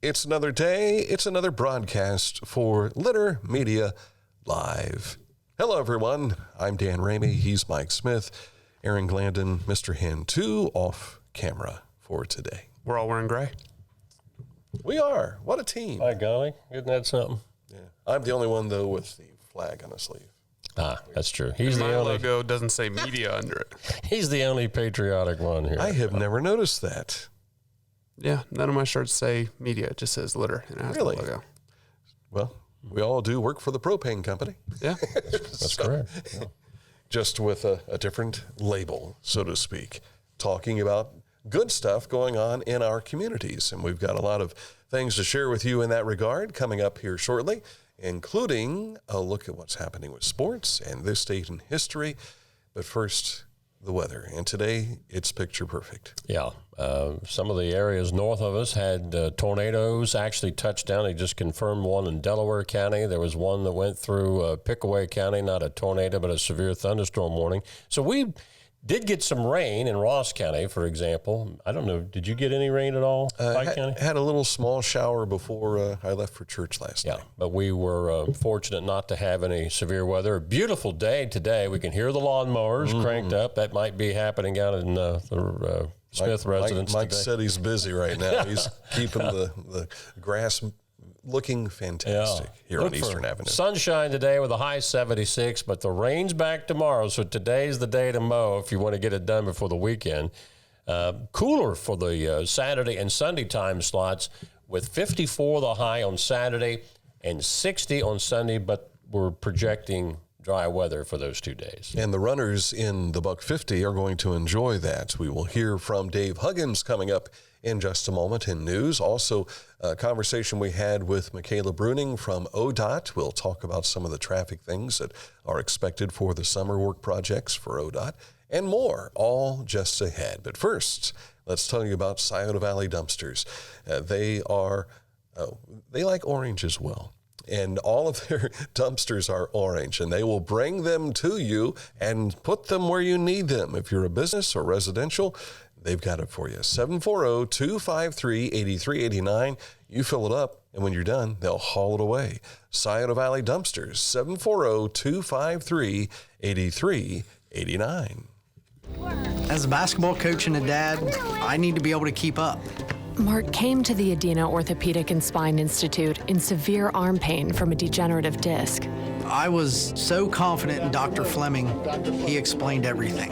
It's another day. It's another broadcast for Litter Media Live. Hello, everyone. I'm Dan Ramey. He's Mike Smith. Aaron Glandon, Mr. Hen 2 off camera for today. We're all wearing gray. We are. What a team. By golly, isn't that something? Yeah. I'm the only one, though, with the flag on the sleeve. Ah, that's true. He's My the only logo doesn't say media under it. He's the only patriotic one here. I have never noticed that. Yeah, none of my shirts say media. It just says litter, and it has Really? the logo. Well, we all do work for the propane company. Yeah. That's correct. Yeah. Just with a different label, so to speak, talking about good stuff going on in our communities. And we've got a lot of things to share with you in that regard coming up here shortly, including a look at what's happening with sports and this date in history. But first, the weather. And today, it's picture perfect. Yeah. Some of the areas north of us had tornadoes actually touch down. They just confirmed one in Delaware County. There was one that went through Pickaway County, not a tornado, but a severe thunderstorm warning. So we did get some rain in Ross County, for example. I don't know. Did you get any rain at all, Pike County? Had a little small shower before I left for church last night. Yeah, but we were fortunate not to have any severe weather. A beautiful day today. We can hear the lawnmowers cranked up. That might be happening out in the Smith residence Mike today. said he's busy right now. He's keeping the grass looking fantastic here on Eastern Avenue. Sunshine today with a high 76, but the rain's back tomorrow, so today's the day to mow if you want to get it done before the weekend. Cooler for the Saturday and Sunday time slots with 54 the high on Saturday and 60 on Sunday, but we're projecting dry weather for those 2 days. And the runners in the Buck 50 are going to enjoy that. We will hear from Dave Huggins coming up in just a moment in news. Also, a conversation we had with Michaela Bruning from ODOT. We'll talk about some of the traffic things that are expected for the summer work projects for ODOT and more, all just ahead. But first, let's tell you about Scioto Valley Dumpsters. They like orange as well. And all of their dumpsters are orange, and they will bring them to you and put them where you need them. If you're a business or residential, they've got it for you. 740-253-8389. You fill it up, and when you're done, they'll haul it away. Scioto Valley Dumpsters, 740-253-8389. As a basketball coach and a dad, I need to be able to keep up. Mark came to the Adina Orthopedic and Spine Institute in severe arm pain from a degenerative disc. I was so confident in Dr. Fleming, he explained everything.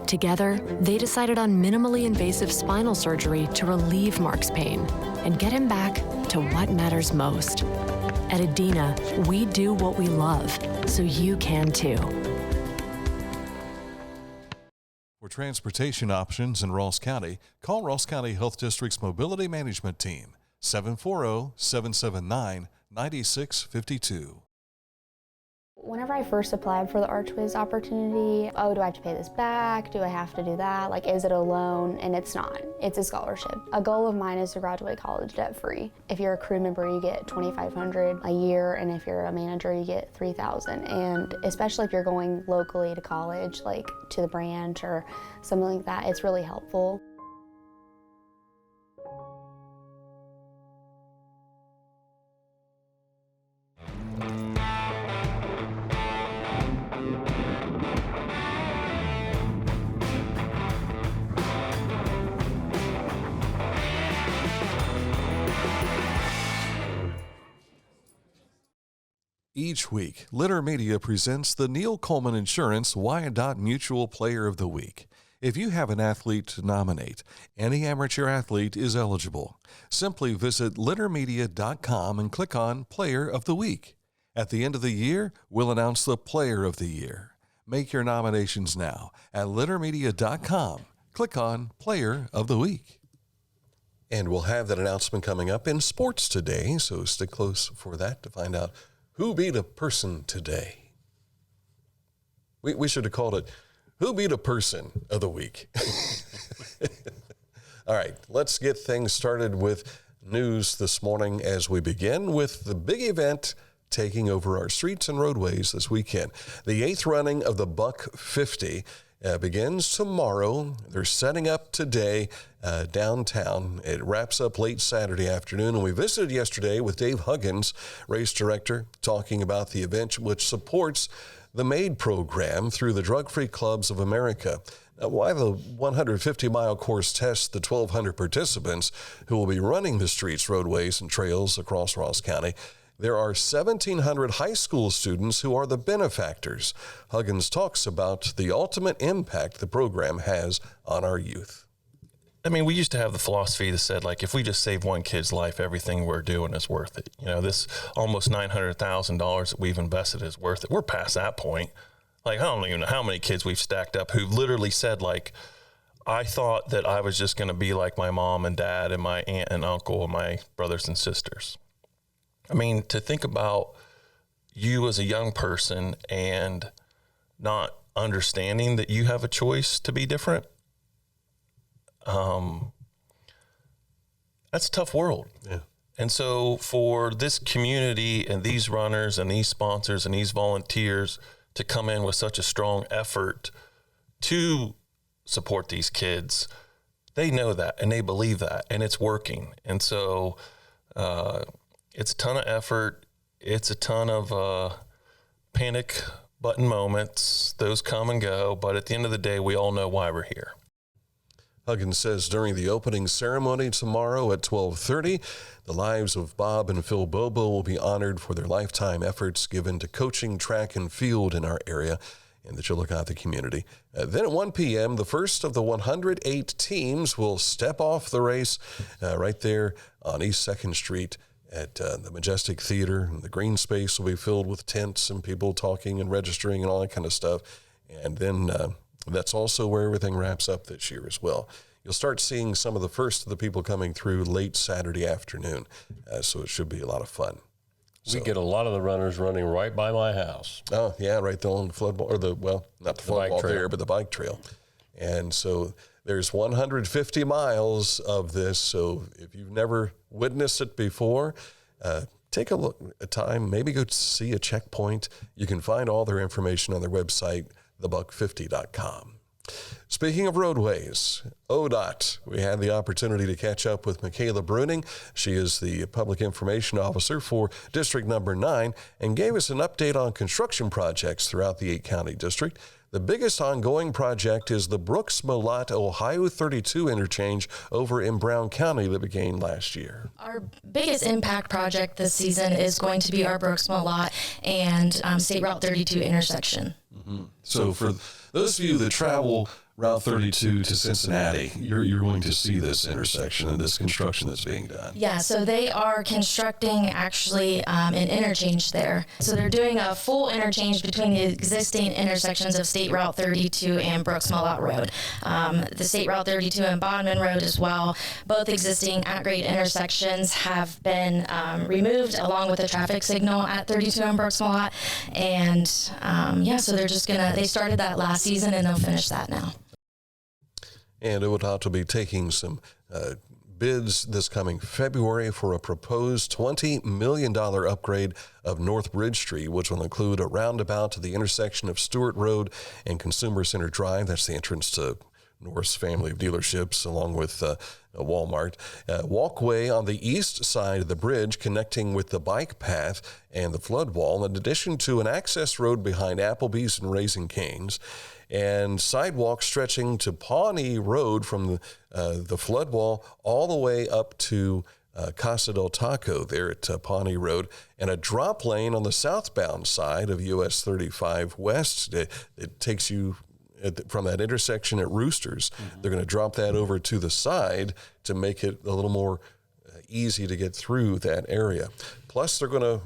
Together, they decided on minimally invasive spinal surgery to relieve Mark's pain and get him back to what matters most. At Adina, we do what we love, so you can too. For transportation options in Ross County, call Ross County Health District's Mobility Management Team, 740-779-9652. Whenever I first applied for the Archways opportunity, do I have to pay this back? Do I have to do that? Like, is it a loan? And it's not. It's a scholarship. A goal of mine is to graduate college debt-free. If you're a crew member, you get $2,500 a year, and if you're a manager, you get $3,000. And especially if you're going locally to college, like to the branch or something like that, it's really helpful. Each week, Litter Media presents the Neil Coleman Insurance Wyandotte Mutual Player of the Week. If you have an athlete to nominate, any amateur athlete is eligible. Simply visit littermedia.com and click on Player of the Week. At the end of the year, we'll announce the Player of the Year. Make your nominations now at littermedia.com. Click on Player of the Week. And we'll have that announcement coming up in sports today, so stick close for that to find out who beat a person today. We should have called it Who Beat a Person of the Week. All right, let's get things started with news this morning as we begin with the big event taking over our streets and roadways this weekend. The 8th running of the Buck 50 begins tomorrow. They're setting up today downtown. It wraps up late Saturday afternoon, and we visited yesterday with Dave Huggins, race director, talking about the event, which supports the MAID program through the Drug-Free Clubs of America. Why the 150-mile course tests the 1,200 participants who will be running the streets, roadways, and trails across Ross County. There are 1,700 high school students who are the benefactors. Huggins talks about the ultimate impact the program has on our youth. I mean, we used to have the philosophy that said, like, if we just save one kid's life, everything we're doing is worth it. You know, this almost $900,000 that we've invested is worth it. We're past that point. Like, I don't even know how many kids we've stacked up who literally said, like, I thought that I was just going to be like my mom and dad and my aunt and uncle and my brothers and sisters. I mean, to think about you as a young person and not understanding that you have a choice to be different, that's a tough world. Yeah. And so for this community and these runners and these sponsors and these volunteers to come in with such a strong effort to support these kids, they know that and they believe that, and it's working. And so it's a ton of effort. It's a ton of panic button moments. Those come and go. But at the end of the day, we all know why we're here. Huggins says during the opening ceremony tomorrow at 12:30, the lives of Bob and Phil Bobo will be honored for their lifetime efforts given to coaching track and field in our area in the Chillicothe community. Then at 1 p.m., the first of the 108 teams will step off the race right there on East 2nd Street at the Majestic Theater. And the green space will be filled with tents and people talking and registering and all that kind of stuff. And then that's also where everything wraps up this year as well. You'll start seeing some of the first of the people coming through late Saturday afternoon, so it should be a lot of fun. We get a lot of the runners running right by my house. Oh, yeah, right there on the flood wall, or not the flood wall there, but the bike trail. And so there's 150 miles of this, so if you've never witnessed it before, take a look at time, maybe go see a checkpoint. You can find all their information on their website, thebuck50.com. Speaking of roadways, ODOT, we had the opportunity to catch up with Michaela Bruning. She is the Public Information Officer for District Number 9 and gave us an update on construction projects throughout the 8-county district. The biggest ongoing project is the Brooks-Molat Ohio 32 interchange over in Brown County that began last year. Our biggest impact project this season is going to be our Brooks-Molat and State Route 32 intersection. Mm-hmm. So for those of you that travel Route 32 to Cincinnati, you're going to see this intersection and this construction that's being done. Yeah, so they are constructing actually an interchange there. So they're doing a full interchange between the existing intersections of State Route 32 and Brooks-Molat Road. The State Route 32 and Bodman Road as well. Both existing at-grade intersections have been removed along with a traffic signal at 32 and Brooks-Molat. And so they're just they started that last season and they'll finish that now. And ODOT will be taking some bids this coming February for a proposed $20 million upgrade of North Bridge Street, which will include a roundabout to the intersection of Stewart Road and Consumer Center Drive. That's the entrance to North's family of dealerships, along with Walmart. Walkway on the east side of the bridge connecting with the bike path and the flood wall, in addition to an access road behind Applebee's and Raising Cane's, and sidewalk stretching to Pawnee Road from the flood wall all the way up to Casa del Taco there at Pawnee Road, and a drop lane on the southbound side of US 35 West. It takes you from that intersection at Roosters. Mm-hmm. They're going to drop that over to the side to make it a little more easy to get through that area. Plus, they're going to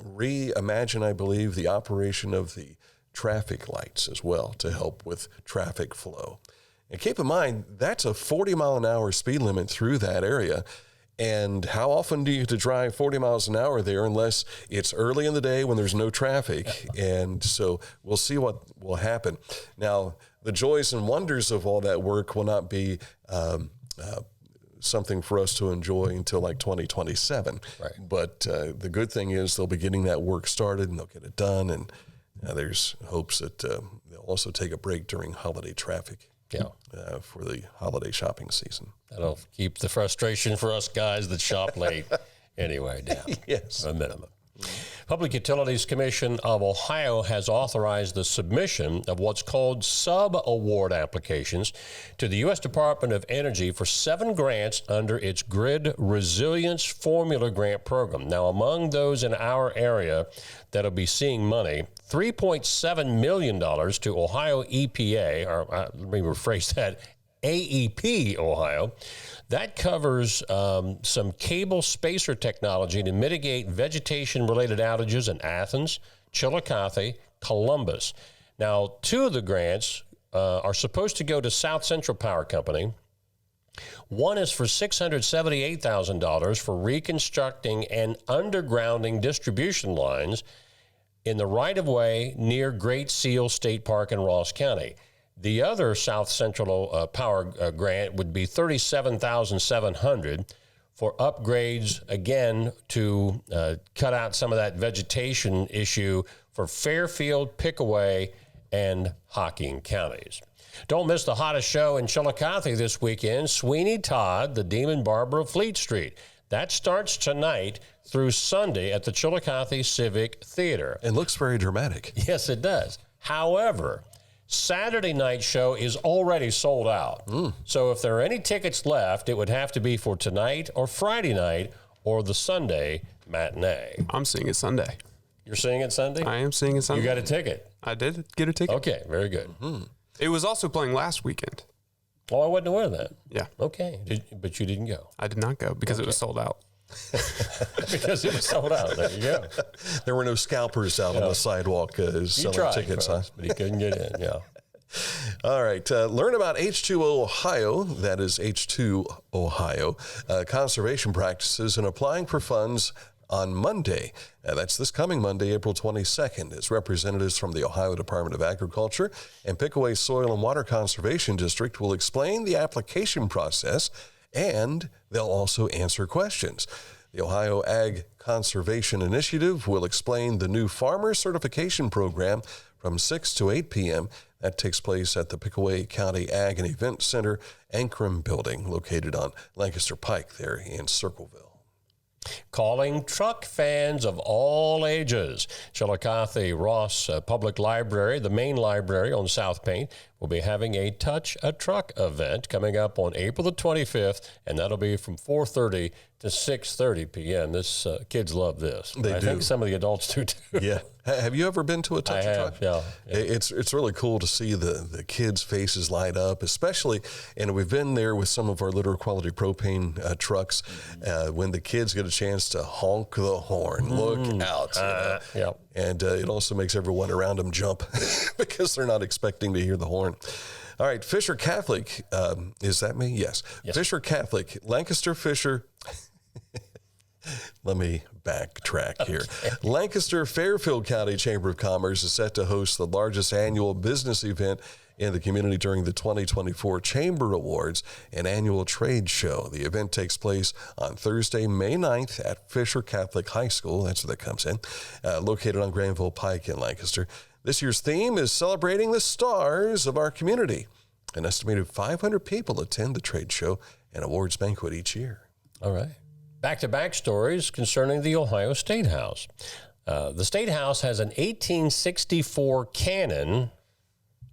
reimagine, I believe, the operation of the traffic lights as well to help with traffic flow. And keep in mind, that's a 40-mile-an-hour speed limit through that area. And how often do you get to drive 40 miles an hour there unless it's early in the day when there's no traffic? And so we'll see what will happen. Now, the joys and wonders of all that work will not be something for us to enjoy until like 2027. Right. But the good thing is they'll be getting that work started and they'll get it done, and There's hopes that they'll also take a break during holiday traffic. For the holiday shopping season. That'll keep the frustration for us guys that shop late anyway down. Yes. A minimum. Public Utilities Commission of Ohio has authorized the submission of what's called sub-award applications to the U.S. Department of Energy for 7 grants under its Grid Resilience Formula Grant Program. Now, among those in our area that'll be seeing money, $3.7 million to Ohio EPA, or let me rephrase that, AEP Ohio. That covers some cable spacer technology to mitigate vegetation-related outages in Athens, Chillicothe, Columbus. Now, 2 of the grants are supposed to go to South Central Power Company. One is for $678,000 for reconstructing and undergrounding distribution lines in the right-of-way near Great Seal State Park in Ross County. The other South Central Power grant would be $37,700 for upgrades, again, to cut out some of that vegetation issue for Fairfield, Pickaway, and Hocking counties. Don't miss the hottest show in Chillicothe this weekend, Sweeney Todd, the Demon Barber of Fleet Street. That starts tonight through Sunday at the Chillicothe Civic Theater. It looks very dramatic. Yes, it does. However, Saturday night show is already sold out. So if there are any tickets left, it would have to be for tonight or Friday night or the Sunday matinee. I'm seeing it Sunday. You're seeing it Sunday? I am seeing it Sunday. You got a ticket? I did get a ticket. Okay, very good. It was also playing last weekend. Oh, I wasn't aware of that. Yeah. Okay, but you didn't go. I did not go because it was sold out. Because it was sold out. There you go. There were no scalpers out on the sidewalk selling tickets. But he couldn't get in, yeah. All right. Learn about H2O Ohio, that is H2 Ohio, conservation practices and applying for funds on Monday. That's this coming Monday, April 22nd, as representatives from the Ohio Department of Agriculture and Pickaway Soil and Water Conservation District will explain the application process, and they'll also answer questions. The Ohio Ag Conservation Initiative will explain the new farmer certification program from 6 to 8 p.m. That takes place at the Pickaway County Ag and Event Center Ankrum building located on Lancaster Pike there in Circleville. Calling truck fans of all ages. Chillicothe Ross Public Library, the main library on South Paint, will be having a Touch a Truck event coming up on April the 25th, and that'll be from 4:30 to 6:30 p.m. This kids love this. They I do. think some of the adults do too. Yeah. Have you ever been to a Touch a Truck? Yeah. It's really cool to see the kids' faces light up, especially, and we've been there with some of our litter quality propane trucks when the kids get a chance to honk the horn. Look out. Yeah. And it also makes everyone around them jump because they're not expecting to hear the horn. All right, Fisher Catholic, is that me? Yes. Fisher Catholic, Lancaster Fisher. Let me backtrack here. Lancaster Fairfield County Chamber of Commerce is set to host the largest annual business event in the community during the 2024 Chamber Awards and annual trade show. The event takes place on Thursday, May 9th at Fisher Catholic High School. That's where that comes in, located on Granville Pike in Lancaster. This year's theme is celebrating the stars of our community. An estimated 500 people attend the trade show and awards banquet each year. All right. Back-to-back stories concerning the Ohio State House. The State House has an 1864 cannon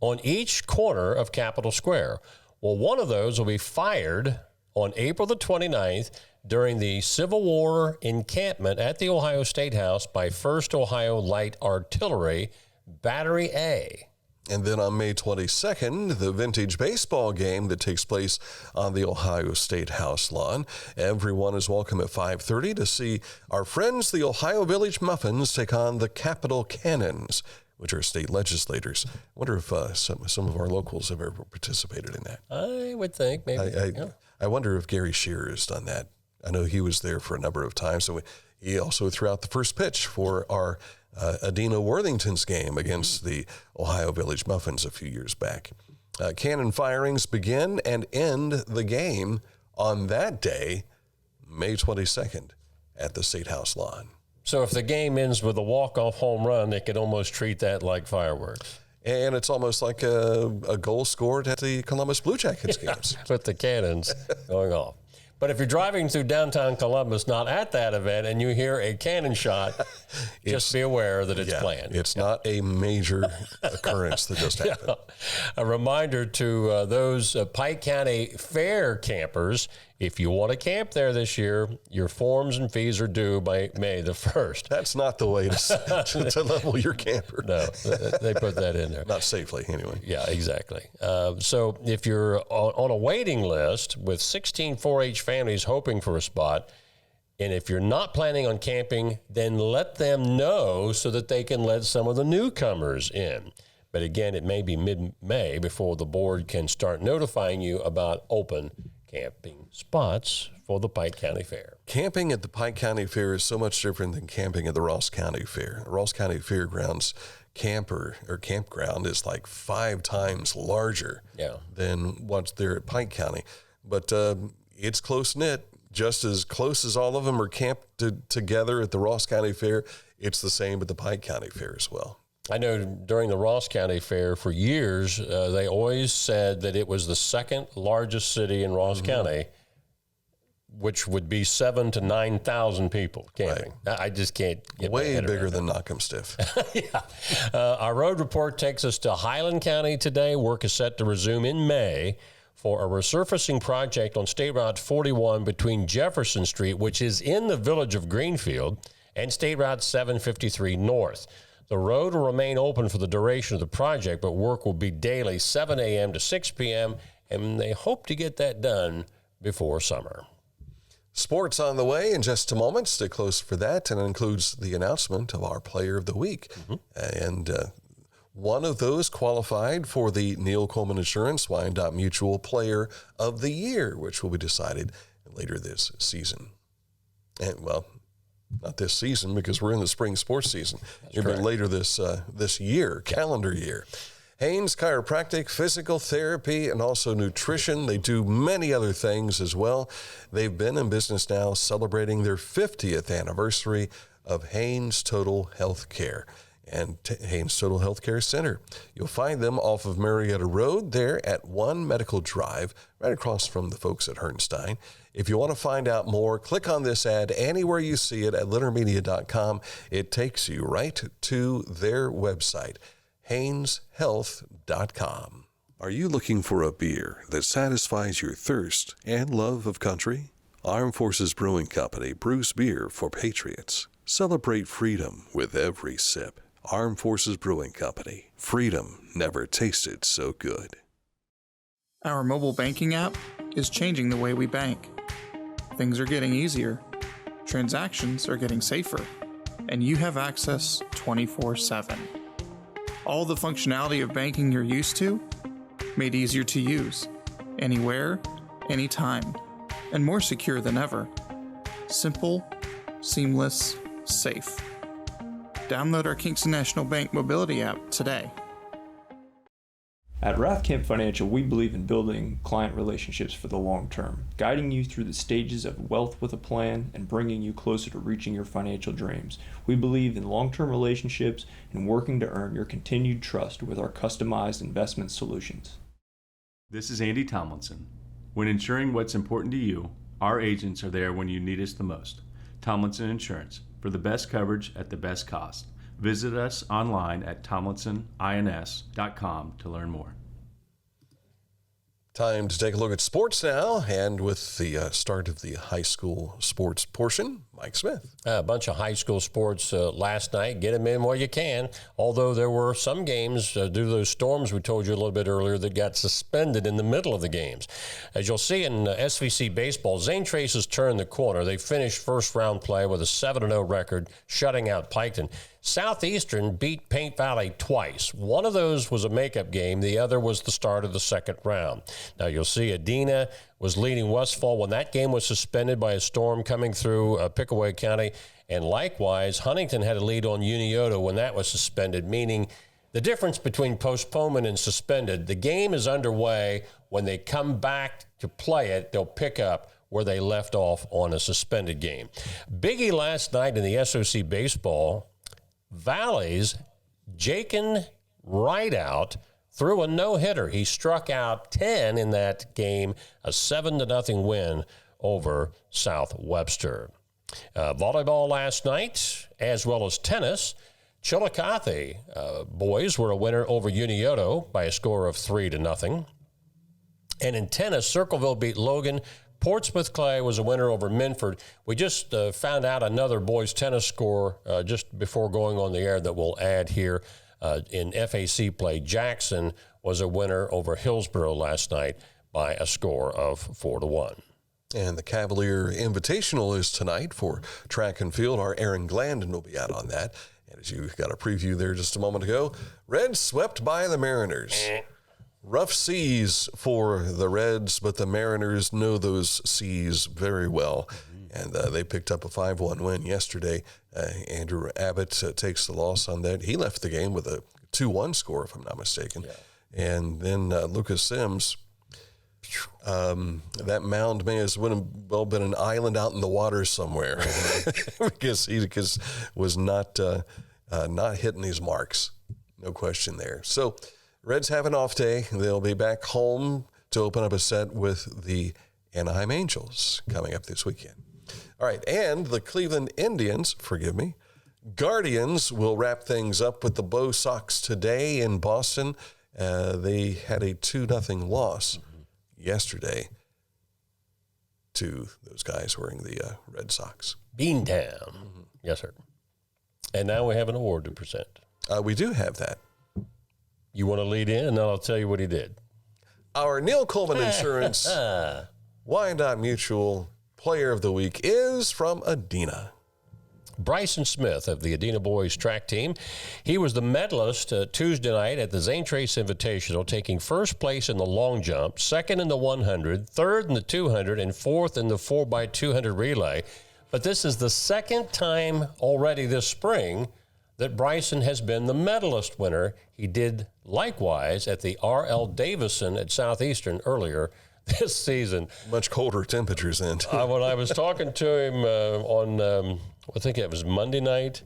on each corner of Capitol Square. Well, one of those will be fired on April the 29th during the Civil War encampment at the Ohio State House by 1st Ohio Light Artillery, Battery A. And then on May 22nd, the vintage baseball game that takes place on the Ohio State House lawn. Everyone is welcome at 5:30 to see our friends, the Ohio Village Muffins, take on the Capitol Cannons, which are state legislators. I wonder if some of our locals have ever participated in that. I would think maybe. I wonder if Gary Shearer has done that. I know he was there for a number of times. So he also threw out the first pitch for our Adina Worthington's game against the Ohio Village Muffins a few years back. Cannon firings begin and end the game on that day, May 22nd, at the State House lawn. So if the game ends with a walk-off home run, they could almost treat that like fireworks. And it's almost like a goal scored at the Columbus Blue Jackets games. With the cannons going off. But if you're driving through downtown Columbus, not at that event, and you hear a cannon shot, just be aware that it's planned. It's not a major occurrence that just happened. Yeah. A reminder to those Pike County Fair campers, if you want to camp there this year, your forms and fees are due by May the 1st. That's not the way to level your camper. No, they put that in there. Not safely, anyway. Yeah, exactly. So if you're on a waiting list with 16 4-H families hoping for a spot, and if you're not planning on camping, then let them know so that they can let some of the newcomers in. But again, it may be mid-May before the board can start notifying you about open camping spots for the Pike County Fair. Camping at the Pike County Fair is so much different than camping at the Ross County Fair. Ross County Fairgrounds campground is like 5 times larger than what's there at Pike County. But it's close-knit, just as close as all of them are camped together at the Ross County Fair. It's the same at the Pike County Fair as well. I know during the Ross County Fair for years, they always said that it was the second largest city in Ross County, which would be 7,000 to 9,000 people camping. Right. I just can't get way bigger than Knock'em-Stiff. Our road report takes us to Highland County today. Work is set to resume in May for a resurfacing project on State Route 41 between Jefferson Street, which is in the village of Greenfield, and State Route 753 North. The road will remain open for the duration of the project, but work will be daily 7 a.m. to 6 p.m., and they hope to get that done before summer. Sports on the way in just a moment. Stay close for that, and it includes the announcement of our Player of the Week. And one of those qualified for the Neil Coleman Insurance Wyandotte Mutual Player of the Year, which will be decided later this season. And, well, not this season because we're in the spring sports season. It'll be later this year, calendar year. Haynes Chiropractic, physical therapy, and also nutrition. They do many other things as well. They've been in business now celebrating their 50th anniversary of Haynes Total Health Care and Haynes Total Health Care Center. You'll find them off of Marietta Road there at 1 Medical Drive, right across from the folks at Herrnstein. If you want to find out more, click on this ad anywhere you see it at LeonardMedia.com. It takes you right to their website, HaynesHealth.com. Are you looking for a beer that satisfies your thirst and love of country? Armed Forces Brewing Company brews beer for patriots. Celebrate freedom with every sip. Armed Forces Brewing Company. Freedom never tasted so good. Our mobile banking app is changing the way we bank. Things are getting easier, transactions are getting safer, and you have access 24/7. All the functionality of banking you're used to, made easier to use, anywhere, anytime, and more secure than ever. Simple, seamless, safe. Download our Kingston National Bank mobility app today. At Rathkamp Financial, we believe in building client relationships for the long term, guiding you through the stages of wealth with a plan and bringing you closer to reaching your financial dreams. We believe in long-term relationships and working to earn your continued trust with our customized investment solutions. This is Andy Tomlinson. When ensuring what's important to you, our agents are there when you need us the most. Tomlinson Insurance, for the best coverage at the best cost. Visit us online at tomlinsonins.com to learn more. Time to take a look at sports now, and with the start of the high school sports portion, Mike Smith. A bunch of high school sports last night. Get them in while you can, although there were some games due to those storms we told you a little bit earlier that got suspended in the middle of the games. As you'll see in SVC baseball, Zane Trace has turned the corner. They finished first-round play with a 7-0 record, shutting out Piketon. Southeastern beat Paint Valley twice. One of those was a makeup game. The other was the start of the second round. Now, you'll see Adena was leading Westfall when that game was suspended by a storm coming through Pickaway County. And likewise, Huntington had a lead on Unioto when that was suspended, meaning the difference between postponement and suspended, the game is underway. When they come back to play it, they'll pick up where they left off on a suspended game. Biggie last night in the SOC baseball, Valley's Jakin Rideout threw a no-hitter. He struck out 10 in that game, a 7-0 win over South Webster. Volleyball last night, as well as tennis. Chillicothe boys were a winner over Unioto by a score of 3-0. And in tennis, Circleville beat Logan. Portsmouth Clay was a winner over Minford. We just found out another boys tennis score just before going on the air that we'll add here. In FAC play, Jackson was a winner over Hillsborough last night by a score of 4-1. And the Cavalier Invitational is tonight for track and field. Our Aaron Glandon will be out on that. And as you got a preview there just a moment ago, Reds swept by the Mariners. Rough seas for the Reds, but the Mariners know those seas very well. And they picked up a 5-1 win yesterday. Andrew Abbott takes the loss on that. He left the game with a 2-1 score, if I'm not mistaken. Yeah. And then Lucas Sims, that mound may as well been an island out in the water somewhere because he was not hitting his marks. No question there. So Reds have an off day. They'll be back home to open up a set with the Anaheim Angels coming up this weekend. All right, and the Cleveland Indians, Guardians will wrap things up with the Bo Sox today in Boston. They had a 2-0 loss yesterday to those guys wearing the Red Sox. Beantown. Yes, sir. And now we have an award to present. We do have that. You want to lead in, and then I'll tell you what he did. Our Neil Coleman Insurance Wyandotte Mutual Player of the Week is from Adena. Bryson Smith of the Adena boys track team. He was the medalist Tuesday night at the Zane Trace Invitational, taking first place in the long jump, second in the 100, third in the 200, and fourth in the 4x200 relay. But this is the second time already this spring that Bryson has been the medalist winner. He did likewise at the R.L. Davison at Southeastern earlier this season. Much colder temperatures then. When I was talking to him on, I think it was Monday night,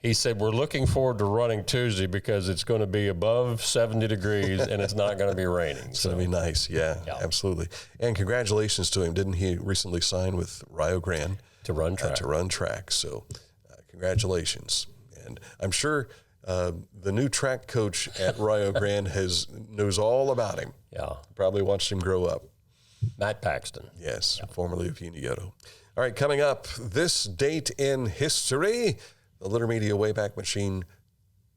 he said, we're looking forward to running Tuesday because it's going to be above 70 degrees and it's not going to be raining. It's going to be nice. Yeah, absolutely. And congratulations to him. Didn't he recently sign with Rio Grande? To run track. So congratulations. And I'm sure the new track coach at Rio Grande knows all about him. Yeah. Probably watched him grow up. Matt Paxton. Yes, formerly of Unioto. All right, coming up, this date in history, the Litter Media Wayback Machine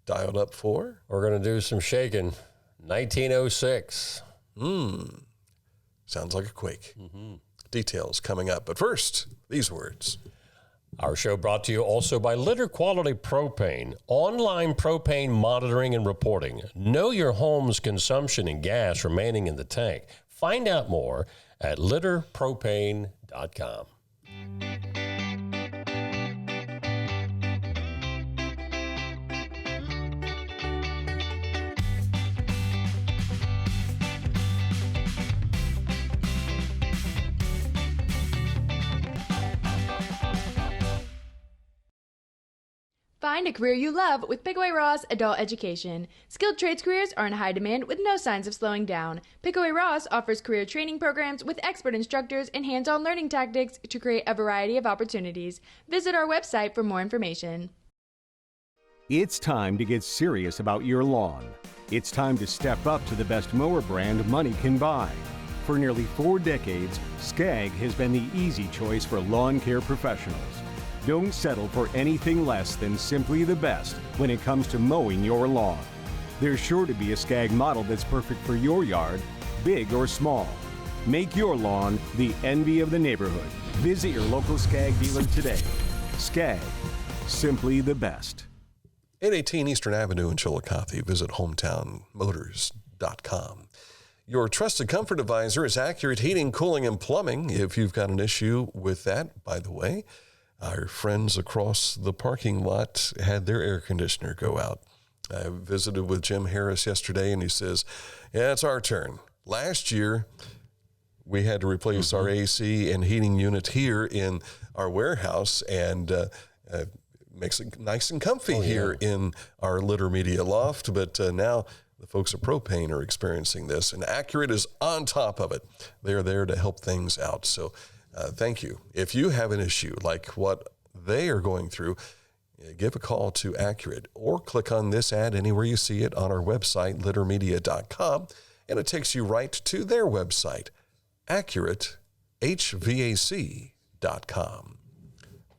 dialed up for. We're going to do some shaking. 1906. Sounds like a quake. Details coming up. But first, these words. Our show brought to you also by Litter Quality Propane, online propane monitoring and reporting. Know your home's consumption and gas remaining in the tank. Find out more at litterpropane.com. Find a career you love with Pickaway Ross Adult Education. Skilled trades careers are in high demand with no signs of slowing down. Pickaway Ross offers career training programs with expert instructors and hands-on learning tactics to create a variety of opportunities. Visit our website for more information. It's time to get serious about your lawn. It's time to step up to the best mower brand money can buy. For nearly 4 decades, Skag has been the easy choice for lawn care professionals. Don't settle for anything less than simply the best when it comes to mowing your lawn. There's sure to be a Skag model that's perfect for your yard, big or small. Make your lawn the envy of the neighborhood. Visit your local Skag dealer today. Skag, simply the best. 818 Eastern Avenue in Chillicothe. Visit hometownmotors.com. Your trusted comfort advisor is Accurate Heating, Cooling, and Plumbing. If you've got an issue with that, by the way, our friends across the parking lot had their air conditioner go out. I visited with Jim Harris yesterday, and he says, yeah, it's our turn. Last year, we had to replace our AC and heating unit here in our warehouse, and makes it nice and comfy here in our Litter Media loft. But now the folks at Propane are experiencing this, and Accurate is on top of it. They're there to help things out. So thank you. If you have an issue like what they are going through, give a call to Accurate or click on this ad anywhere you see it on our website, littermedia.com, and it takes you right to their website, AccurateHVAC.com.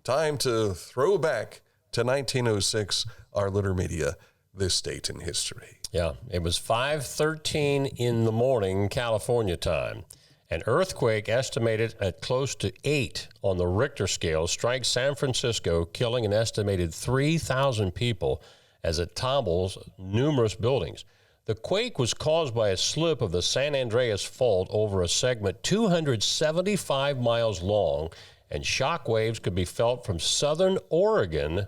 Time to throw back to 1906, our Litter Media, this date in history. Yeah, it was 5:13 in the morning, California time. An earthquake estimated at close to 8 on the Richter scale strikes San Francisco, killing an estimated 3,000 people as it topbles numerous buildings. The quake was caused by a slip of the San Andreas Fault over a segment 275 miles long, and shock waves could be felt from southern Oregon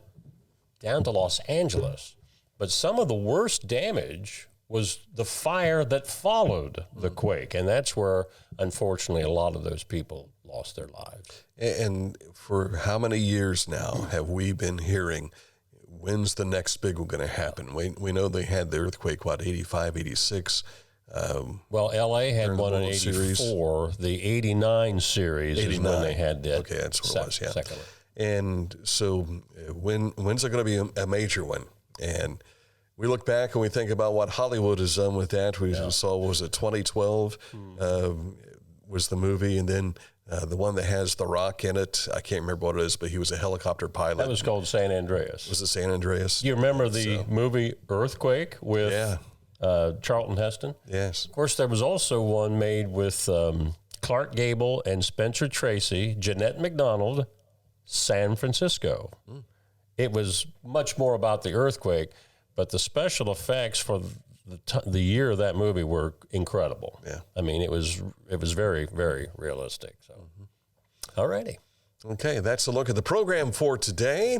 down to Los Angeles. But some of the worst damage was the fire that followed the quake, and that's where, unfortunately, a lot of those people lost their lives. And for how many years now have we been hearing, when's the next big one going to happen? We know they had the earthquake, 85, 86. Well, L.A. had one in 84. The 89 series is when they had that. Okay, that's what it was, yeah. Second one. And so when's it going to be a major one? And we look back and we think about what Hollywood has done with that. We saw, what was it, 2012 was the movie, and then the one that has The Rock in it. I can't remember what it is, but he was a helicopter pilot. That was called San Andreas. Was it San Andreas? You remember the movie Earthquake with Charlton Heston? Yes. Of course, there was also one made with Clark Gable and Spencer Tracy, Jeanette MacDonald, San Francisco. It was much more about the earthquake, but the special effects for the year of that movie were incredible. Yeah. I mean, it was very, very realistic. So, all righty. Okay, that's a look at the program for today.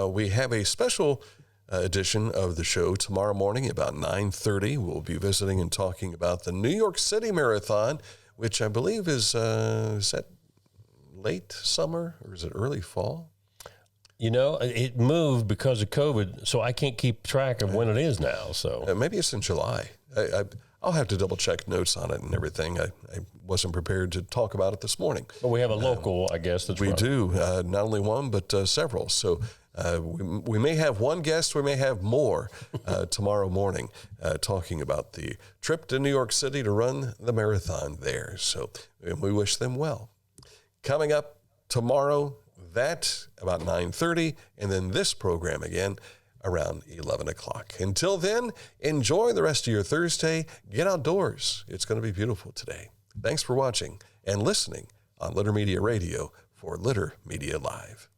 We have a special edition of the show tomorrow morning about 9:30. We'll be visiting and talking about the New York City Marathon, which I believe is that late summer or is it early fall? You know, it moved because of COVID, so I can't keep track of when it is now. So maybe it's in July. I'll have to double check notes on it and everything. I wasn't prepared to talk about it this morning. But we have a local, I guess. That's we do, not only one, but several. So we may have one guest, we may have more tomorrow morning talking about the trip to New York City to run the marathon there. So we wish them well. Coming up tomorrow, that about 9:30, and then this program again around 11 o'clock. Until then, enjoy the rest of your Thursday. Get outdoors. It's going to be beautiful today. Thanks for watching and listening on Litter Media Radio for Litter Media Live.